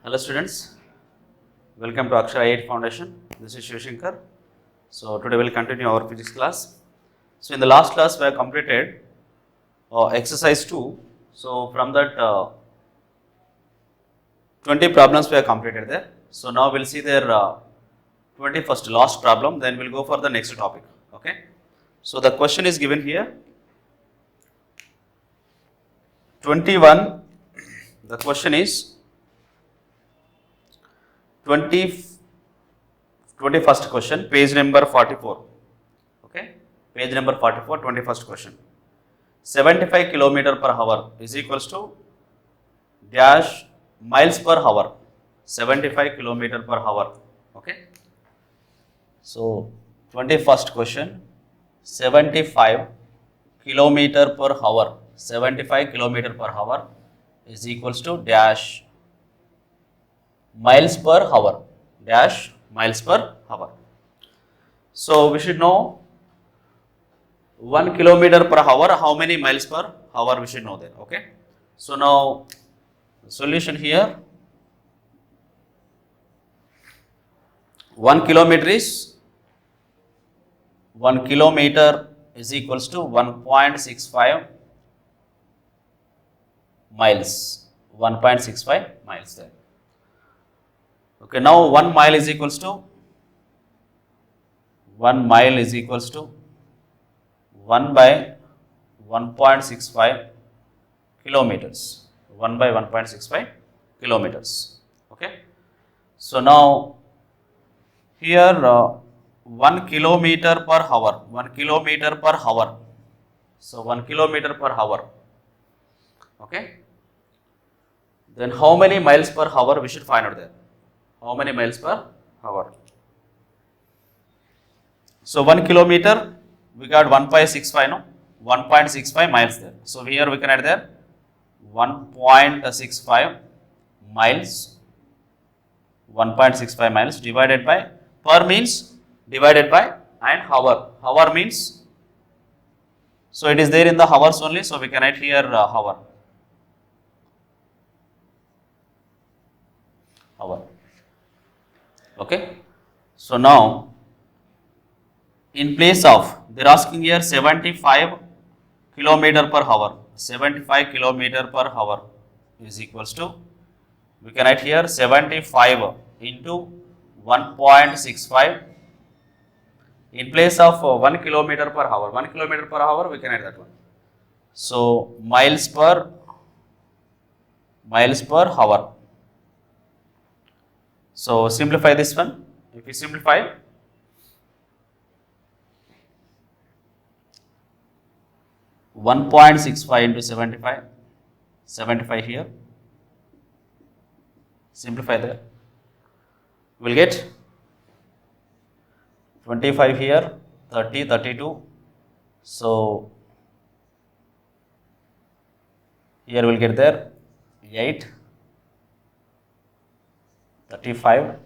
Hello students, welcome to Akshara 8 Foundation. This is Shivashankar. So today we will continue our physics class. So in the last class we have completed exercise 2. So from that 20 problems we have completed there. So now we will see their 21st last problem, then we will go for the next topic. Okay. So the question is given here. 21, the question is 21st question, page number 44. Okay, page number 44, 21st question. 75 kilometer per hour is equals to dash miles per hour. 75 kilometer per hour. Okay. So 21st question, 75 kilometer per hour. 75 kilometer per hour is equals to dash miles per hour, dash miles per hour. So we should know 1 kilometer per hour, how many miles per hour we should know there. Okay. So now the solution here, 1 kilometer is equals to 1.65 miles, 1.65 miles there. Okay, now 1 mile is equals to 1 by 1.65 kilometers, 1 by 1.65 kilometers. Okay. So now here 1 kilometer per hour, 1 kilometer per hour. So 1 kilometer per hour. Okay. Then how many miles per hour we should find out there? How many miles per hour? So 1 kilometer, we got 1.65, no? 1.65 miles there. So here we can add there 1.65 miles, 1.65 miles divided by, per means divided by, and hour. Hour means, so it is there in the hours only, so we can write here hour. Hour. Okay. So now, in place of, they are asking here 75 kilometer per hour. 75 kilometer per hour is equals to, we can write here 75 into 1.65. In place of 1 kilometer per hour, 1 kilometer per hour, we can add that one. So miles per hour. So simplify this one. If you simplify, (1.65) into 75, 75 here. Simplify there. We'll get 25 here, 30, 32. So here we'll get there 8, 35,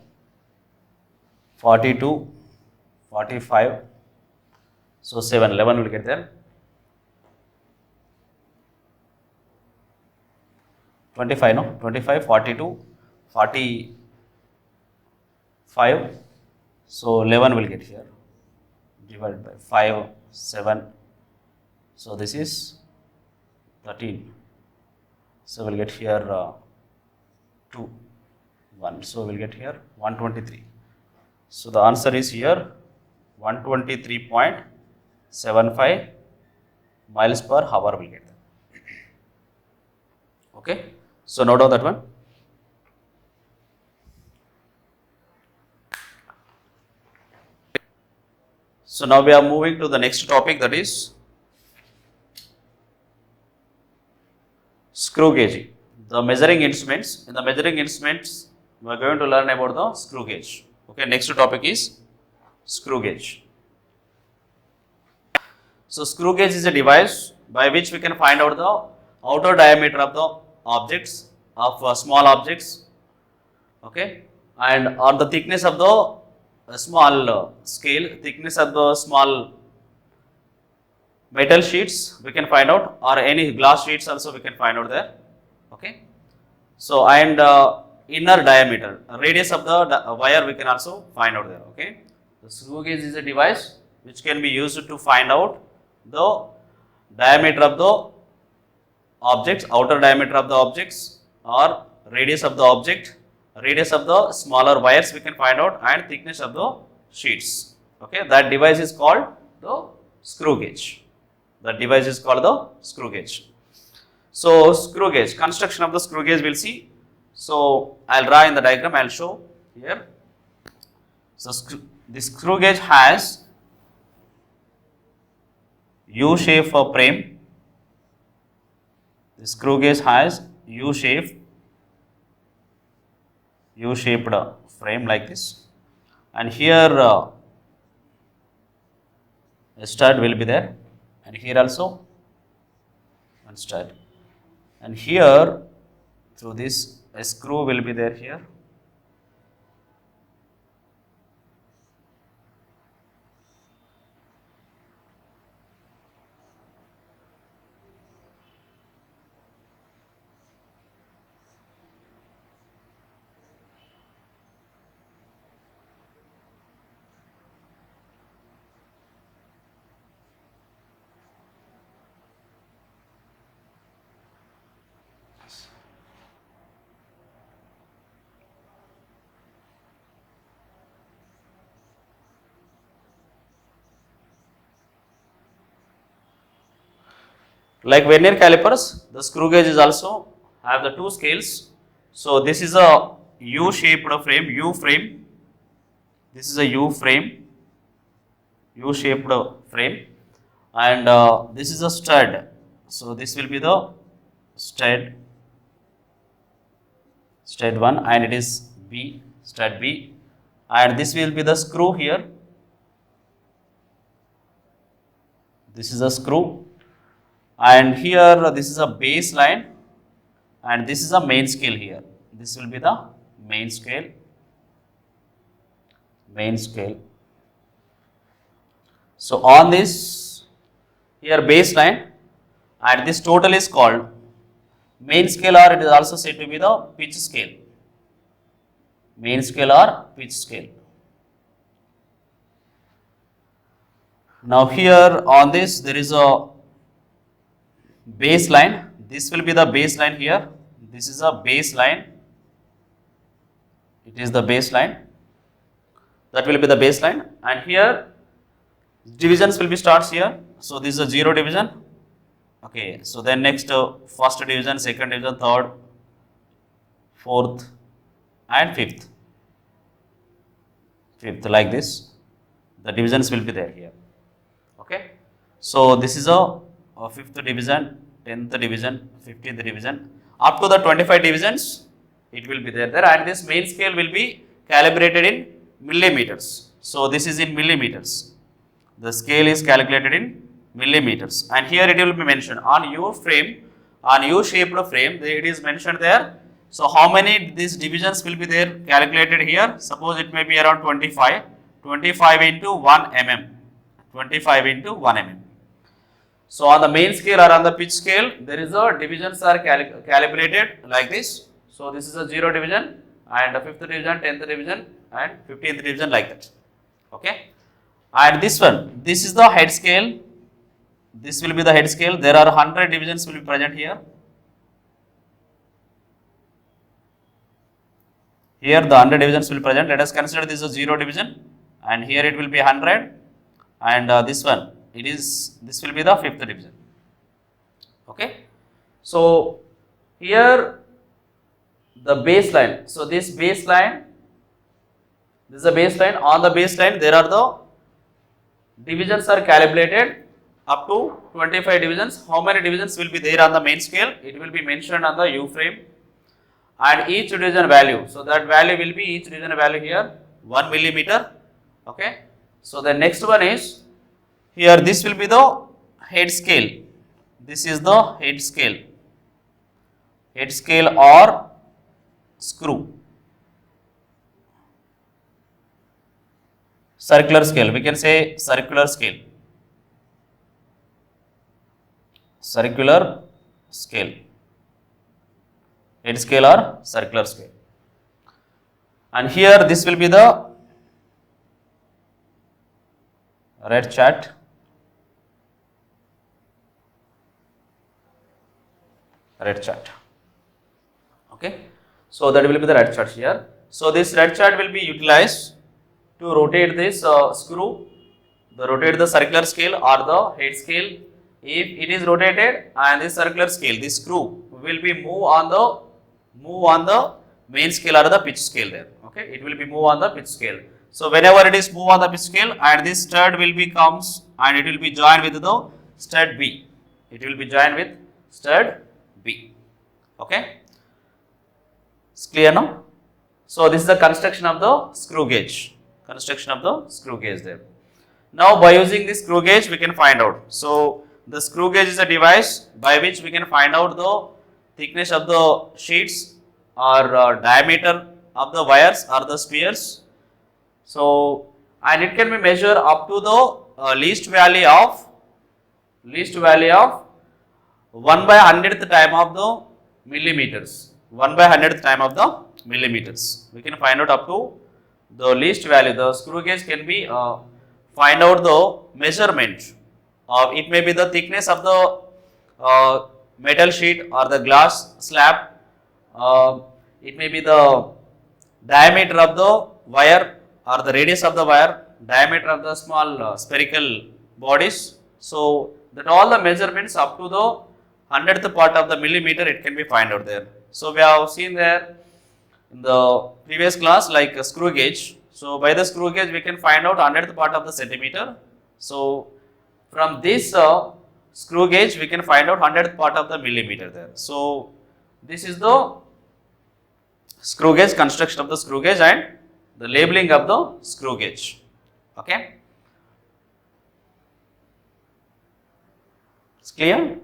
42, 45. So 7, 11 will get there. 25, no? 25, 42, 45. So 11 will get here. Divided by 5, 7. So this is 13. So we'll get here 2, 1. So we'll get here 123. So the answer is here 123.75 miles per hour will get that. Okay. So note down that one. So now we are moving to the next topic, that is screw gauge. The measuring instruments. In the measuring instruments, we are going to learn about the screw gauge. Okay, next topic is screw gauge. So screw gauge is a device by which we can find out the outer diameter of the objects, of small objects, okay, and or the thickness of the small scale, thickness of the small metal sheets we can find out, or any glass sheets also we can find out there. Okay. So and inner diameter, radius of the wire we can also find out there. Okay, the screw gauge is a device which can be used to find out the diameter of the objects, outer diameter of the objects, or radius of the object, radius of the smaller wires we can find out, and thickness of the sheets. Okay, that device is called the screw gauge. That device is called the screw gauge. So screw gauge, construction of the screw gauge we'll see. So I'll draw in the diagram, I'll show here. So the screw gauge has U-shape frame. The screw gauge has U-shaped frame like this, and here a stud will be there, and here also one stud, and here through this a screw will be there here. Like vernier calipers, the screw gauge is also have the two scales. So this is a U-shaped frame, U frame. This is a U-shaped frame, and this is a stud. So this will be the stud 1, and it is B, stud B, and this will be the screw here. This is a screw, and here this is a base line, and this is a main scale here. This will be the main scale. So on this here baseline, and this total is called main scale, or it is also said to be the pitch scale. Main scale or pitch scale. Now here on this there is a baseline. This will be the baseline here. This is a baseline. It is the baseline. That will be the baseline, and here divisions will be starts here. So this is a 0 division. Okay, so then next first division, second division, third, fourth, and fifth. Like this, the divisions will be there here. Okay, so this is a 5th division, 10th division, 15th division, up to the 25 divisions it will be there, and this main scale will be calibrated in millimeters. So this is in millimeters. The scale is calculated in millimeters, and here it will be mentioned on U-shaped frame. It is mentioned there. So how many these divisions will be there calculated here? Suppose it may be around 25 into 1 mm. 25 into 1 mm. So on the main scale or on the pitch scale, there is a divisions are calibrated like this. So this is a 0 division, and a 5th division, 10th division, and 15th division, like that. Okay, and this one, this is the head scale. This will be the head scale. There are 100 divisions will be present here. Here the 100 divisions will be present. Let us consider this is a 0 division, and here it will be 100, and this one, this will be the 5th division. Okay, so here the baseline. So this baseline, this is a baseline. On the baseline there are the divisions are calibrated up to 25 divisions. How many divisions will be there on the main scale? It will be mentioned on the U frame, and each division value. So that value will be each division value here 1 millimeter. Okay, so the next one is here, this will be the head scale. This is the head scale or screw. Circular scale, we can say circular scale. Head scale or circular scale. And here this will be the red chart. Red chart. Okay. So that will be the red chart here. So this red chart will be utilized to rotate this screw, rotate the circular scale or the head scale. If it is rotated and this circular scale, this screw will be move on the main scale or the pitch scale there. Okay, it will be move on the pitch scale. So whenever it is move on the pitch scale, and this stud will be comes and it will be joined with the stud B. It will be joined with stud B. Okay, it's clear now. So this is the construction of the screw gauge. Construction of the screw gauge there. Now by using this screw gauge we can find out. So the screw gauge is a device by which we can find out the thickness of the sheets or diameter of the wires or the spheres. So and it can be measured up to the least value of 1/100th time of the millimeters. 1/100th time of the millimeters. We can find out up to the least value. The screw gauge can be find out the measurement. It may be the thickness of the metal sheet or the glass slab. It may be the diameter of the wire or the radius of the wire, diameter of the small spherical bodies. So that all the measurements up to the 100th part of the millimeter it can be find out there. So we have seen there in the previous class like a screw gauge. So by the screw gauge we can find out 100th part of the centimeter. So from this screw gauge we can find out 100th part of the millimeter there. So this is the screw gauge, construction of the screw gauge and the labeling of the screw gauge. Okay, it's clear.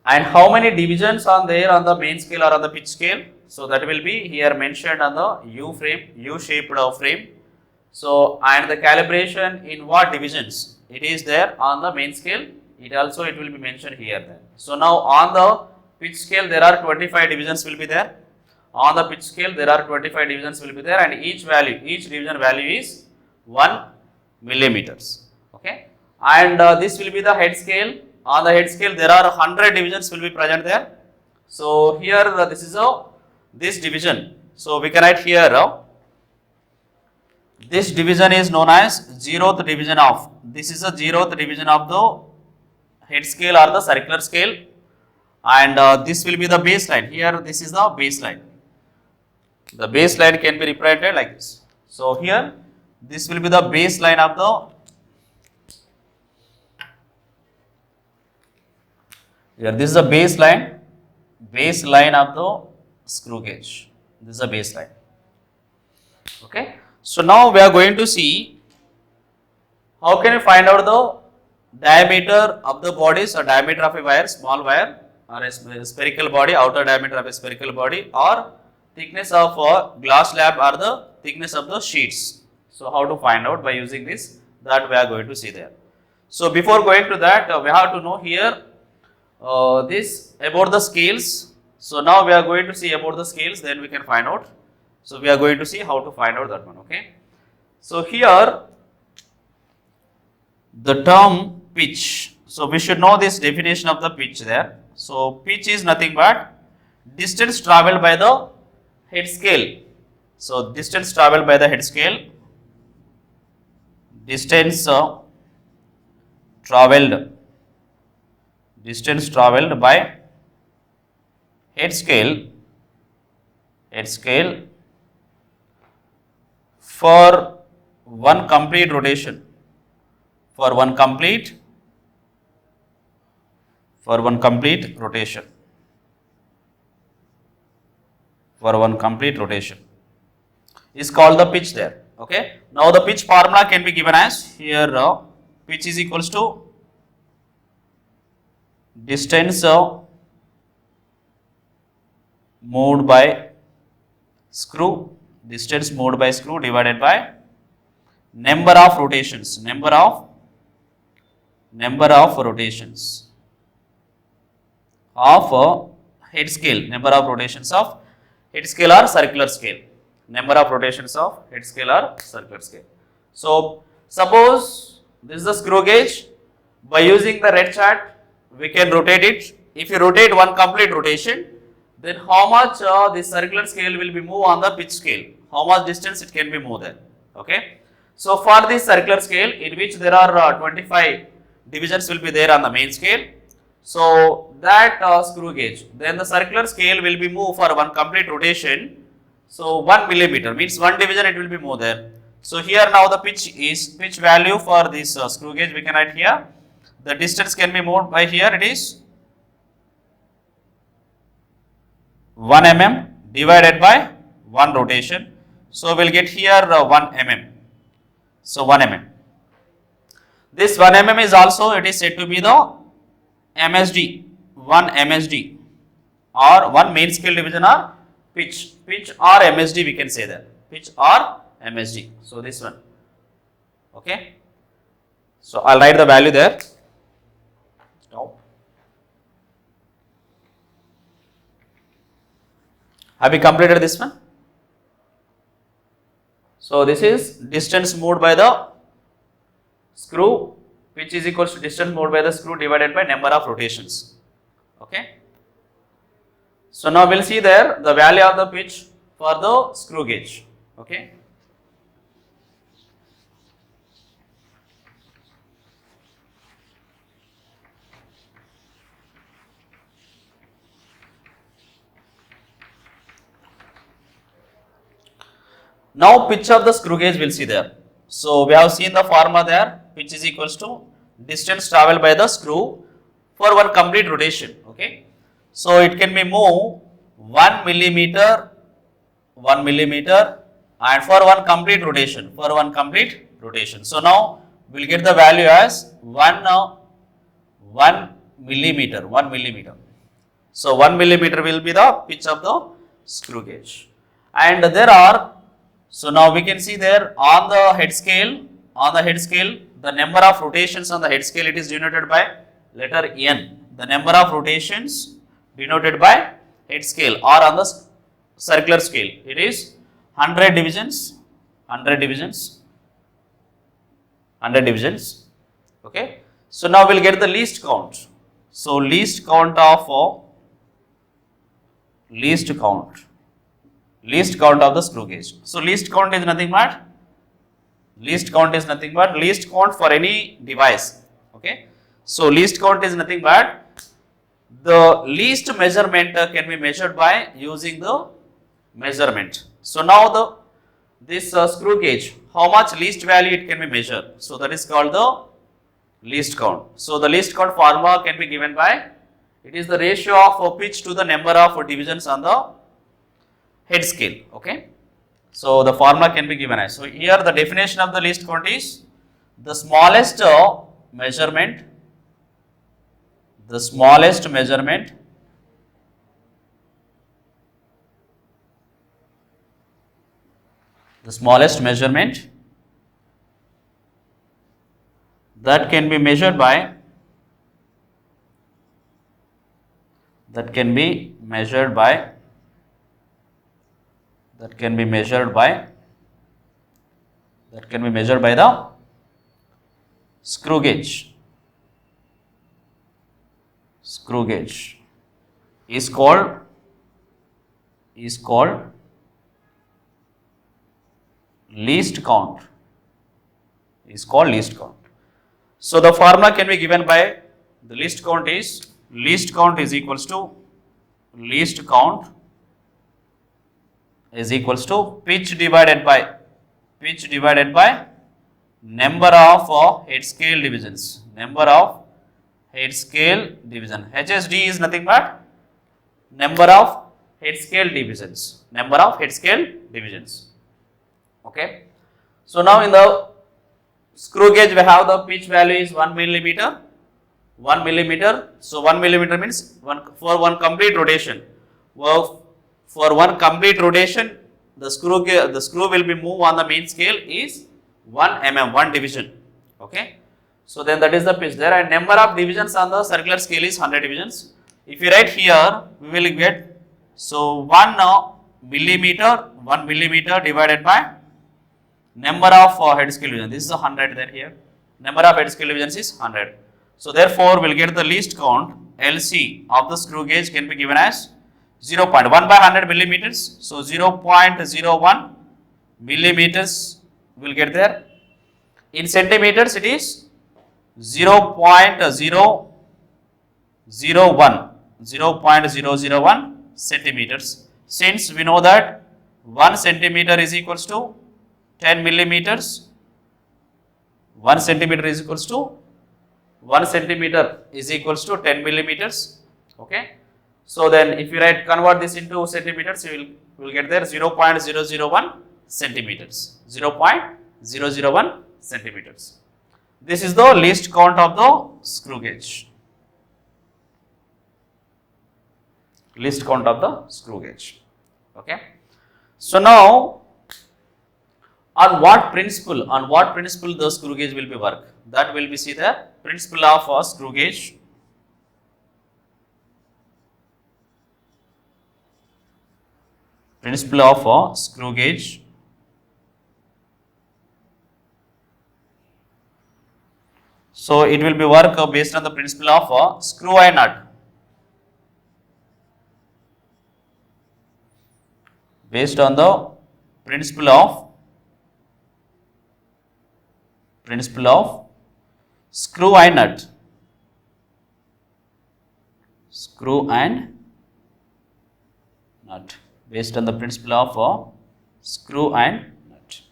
And how many divisions are there on the main scale or on the pitch scale? So that will be here mentioned on the U-shaped frame. So and the calibration in what divisions it is there on the main scale. It will be mentioned here then. So now on the pitch scale there are 25 divisions will be there. On the pitch scale there are 25 divisions will be there, and each division value is 1 millimeters. Okay, and this will be the head scale. On the head scale there are 100 divisions will be present there. So here this is this division. So we can write here this division is known as 0th division of. This is a 0th division of the head scale or the circular scale, and this will be the baseline. Here this is the baseline. The baseline can be represented like this. So here this will be the baseline of the this is the baseline of the screw gauge. This is a baseline. Okay. So now we are going to see how can we find out the diameter of the bodies or diameter of a wire, small wire, or a spherical body, outer diameter of a spherical body, or thickness of a glass slab or the thickness of the sheets. So how to find out by using this, that we are going to see there. So before going to that we have to know here this about the scales. So now we are going to see about the scales, then we can find out. So we are going to see how to find out that one. Okay. So here the term pitch. So we should know this definition of the pitch there. So pitch is nothing but distance travelled by the head scale. So distance travelled by the head scale. Distance travelled by head scale for one complete rotation. For one complete rotation. Is called the pitch there. Okay. Now the pitch formula can be given as here pitch is equals to distance moved by screw divided by number of rotations of head scale, number of rotations of head scale or circular scale. Number of rotations of head scale or circular scale. So suppose this is the screw gauge. By using the red chart, we can rotate it. If you rotate one complete rotation, then how much the circular scale will be moved on the pitch scale? How much distance it can be moved there? Okay. So for this circular scale, in which there are 25 divisions will be there on the main scale. So that screw gauge, then the circular scale will be moved for one complete rotation. So 1 millimeter means one division it will be moved there. So here now the pitch value for this screw gauge we can write here. The distance can be moved by here, it is 1 mm divided by 1 rotation. So we'll get here 1 mm. So 1 mm. This 1 mm is also, it is said to be the MSD, 1 MSD or 1 main scale division or pitch or MSD we can say that, pitch or MSD. So this one, okay. So I'll write the value there. Have we completed this one? So this is distance moved by the screw, which is equals to distance moved by the screw divided by number of rotations. Okay. So now we'll see there the value of the pitch for the screw gauge. Okay. Now pitch of the screw gauge we'll see there. So we have seen the formula there, pitch is equals to distance traveled by the screw for one complete rotation. Okay. So it can be moved 1 millimeter and for one complete rotation, So now we'll get the value as 1 millimeter. So 1 millimeter will be the pitch of the screw gauge. And there are, so now we can see there on the head scale, the number of rotations on the head scale, it is denoted by letter N. The number of rotations denoted by head scale or on the circular scale, it is 100 divisions. Okay. So now we'll get the least count. So least count of the screw gauge. So least count is nothing but least count for any device. Okay. So least count is nothing but the least measurement can be measured by using the measurement. So now this screw gauge, how much least value it can be measured. So that is called the least count. So the least count formula can be given by, it is the ratio of pitch to the number of divisions on the head scale. Okay. So the formula can be given as, so here the definition of the least count is the smallest measurement that can be measured by the screw gauge is called least count. So the formula can be given by the least count is equals to pitch divided by number of head scale divisions. HSD is nothing but number of head scale divisions. Okay. So now in the screw gauge we have the pitch value is 1 millimeter. So 1 millimeter means for one complete rotation. Well, for one complete rotation, the screw will be moved on the main scale is 1 mm, 1 division. Okay. So then that is the pitch there, and number of divisions on the circular scale is 100 divisions. If you write here, we will get, so 1 millimeter, 1 millimeter divided by number of head scale division. This is 100 there here. Number of head scale divisions is 100. So therefore, we'll get the least count LC of the screw gauge can be given as 0.1 by 100 millimeters. So 0.01 millimeters will get there. In centimeters, it is 0.001 centimeters. Since we know that 1 centimeter is equals to 10 millimeters, 1 centimeter is equals to 10 millimeters. Okay. So then, if you convert this into centimeters, you will get there 0.001 centimeters. 0.001 centimeters. This is the least count of the screw gauge. Least count of the screw gauge. Okay. So now, on what principle the screw gauge will be work? That will be see the principle of a screw gauge. Principle of a screw gauge. So it will be work based on the principle of a screw and nut. Based on the principle of screw and nut. Screw and nut. Based on the principle of screw and nut.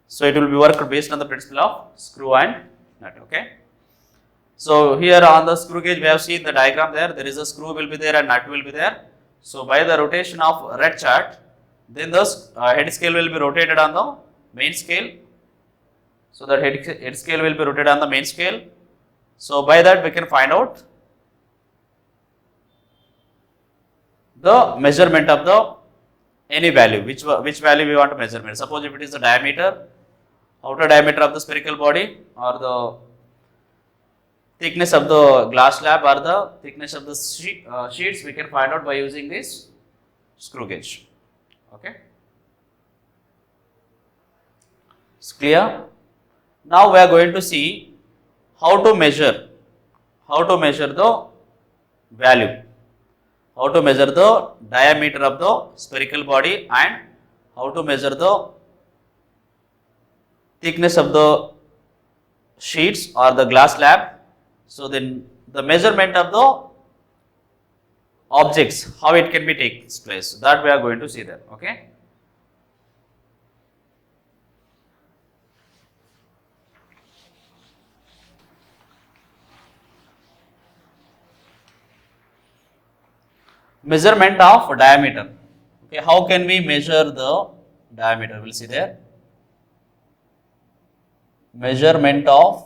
So it will be worked based on the principle of screw and nut. Okay. So here on the screw gauge, we have seen the diagram there. There is a screw will be there and nut will be there. So by the rotation of red chart, then the head scale will be rotated on the main scale. So that head scale will be rotated on the main scale. So by that we can find out the measurement of the any value, which value we want to measure. Suppose if it is the diameter, outer diameter of the spherical body, or the thickness of the glass slab, or the thickness of the sheets, we can find out by using this screw gauge. Okay, it's clear. Now we are going to see how to measure the value, how to measure the diameter of the spherical body, and how to measure the thickness of the sheets or the glass slab. So then the measurement of the objects, how it can be takes place, that we are going to see there. Okay. Measurement of diameter. Okay, how can we measure the diameter? We'll see there. Measurement of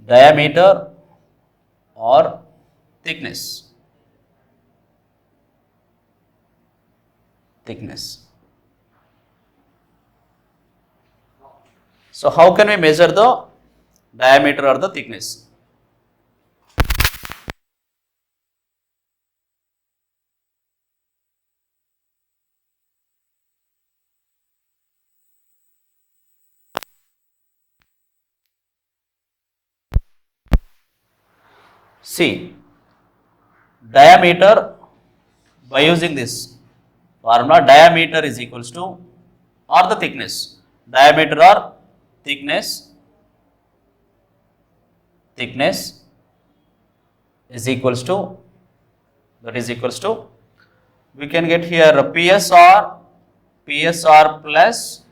diameter or thickness. So how can we measure the diameter or the thickness? See, diameter, by using this formula, diameter is equals to, or the thickness, diameter or thickness is equals to, we can get here PSR plus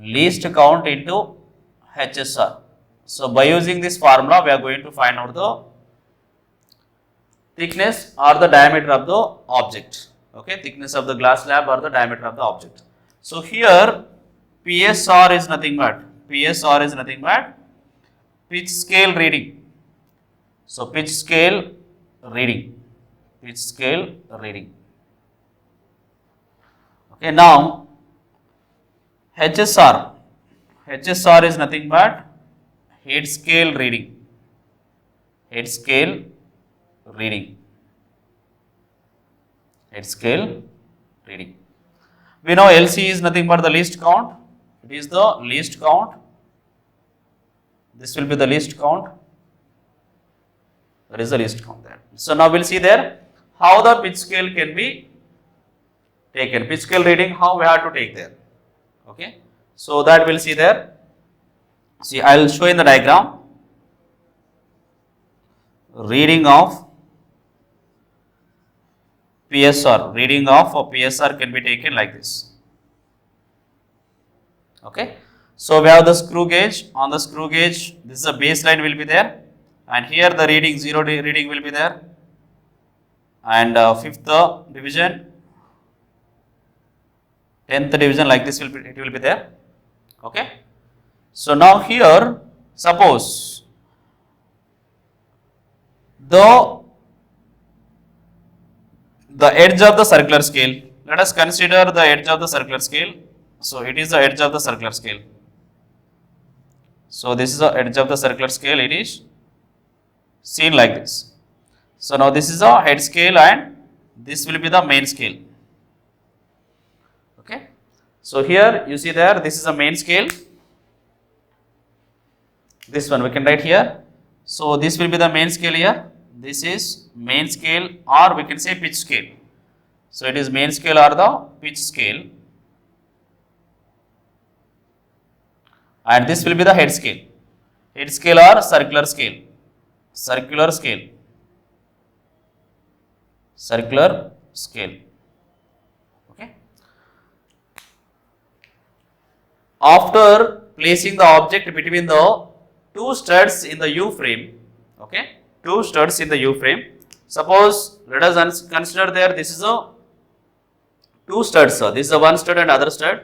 least count into HSR. So by using this formula, we are going to find out the thickness or the diameter of the object. Okay, thickness of the glass slab or the diameter of the object. So here PSR is nothing but pitch scale reading. So pitch scale reading. Okay, now HSR is nothing but head scale reading. head scale reading. Head scale reading. We know LC is nothing but the least count. It is the least count. This will be the least count. There is the least count there. So now we'll see there how the pitch scale can be taken. Pitch scale reading, how we have to take there. Okay. So that we'll see there. See, I will show in the diagram. Reading of PSR. Reading of a PSR can be taken like this. Okay. So we have the screw gauge. On the screw gauge, this is a baseline will be there, and here the reading, zero reading will be there, and fifth division, 10th division, like this will be, it will be there. Okay. So now here, suppose the edge of the circular scale. Let us consider the edge of the circular scale. So it is the edge of the circular scale. So this is the edge of the circular scale. It is seen like this. So now this is a head scale and this will be the main scale. Okay. So here you see there, this is a main scale. This one we can write here. So this will be the main scale here. This is main scale, or we can say pitch scale. So it is main scale or the pitch scale. And this will be the head scale. Head scale or circular scale. Circular scale. Circular scale. Okay. After placing the object between the two studs in the U frame, okay, two studs in the U frame. Suppose let us consider there, this is a two studs. This is a one stud and other stud,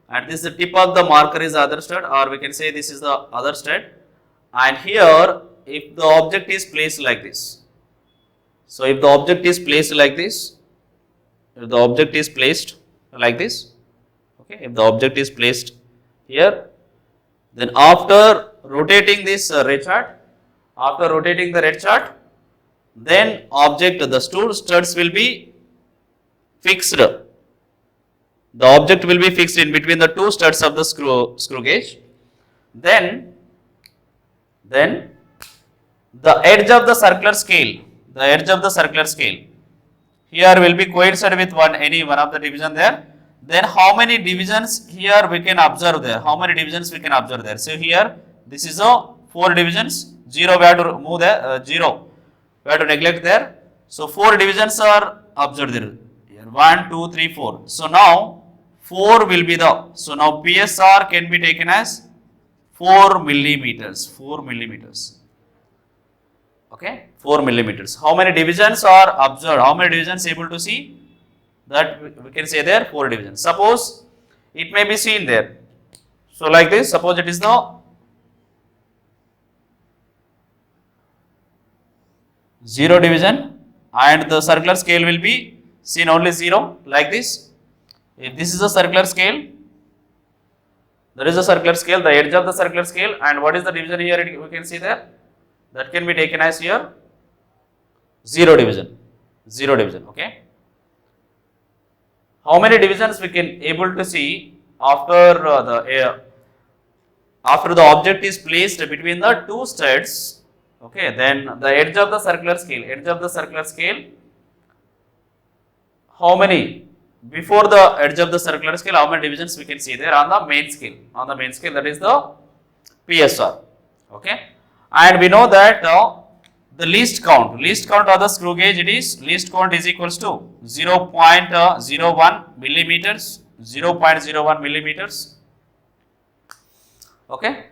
and this is the tip of the marker is the other stud, or we can say this is the other stud. And here, if the object is placed like this, so if the object is placed like this, if the object is placed like this, okay, if the object is placed here, then after rotating this red chart, after rotating the red chart, then object, the two studs will be fixed. The object will be fixed in between the two studs of the screw gauge. Then the edge of the circular scale, the edge of the circular scale, here will be coincide with any one of the division there. Then how many divisions here we can observe there? How many divisions we can observe there? So here this is a 4 divisions. 0 we have to remove there. 0 we have to neglect there. So 4 divisions are observed there. Here 1, 2, 3, 4. So now 4 will be the. So now PSR can be taken as 4 millimeters. 4 millimeters. Okay, 4 millimeters. How many divisions are observed? How many divisions able to see? That we can say there 4 divisions. Suppose it may be seen there. So like this, suppose it is the 0 division and the circular scale will be seen only 0 like this. If this is a circular scale, there is a circular scale, the edge of the circular scale, and what is the division here we can see there? That can be taken as here 0 division. 0 division, okay. How many divisions we can able to see after the object is placed between the two studs? Okay, then the edge of the circular scale, how many, before the edge of the circular scale, how many divisions we can see there on the main scale? On the main scale, that is the PSR. Okay, and we know that the least count of the screw gauge, it is least count is equals to 0.01 millimeters, 0.01 millimeters. Okay,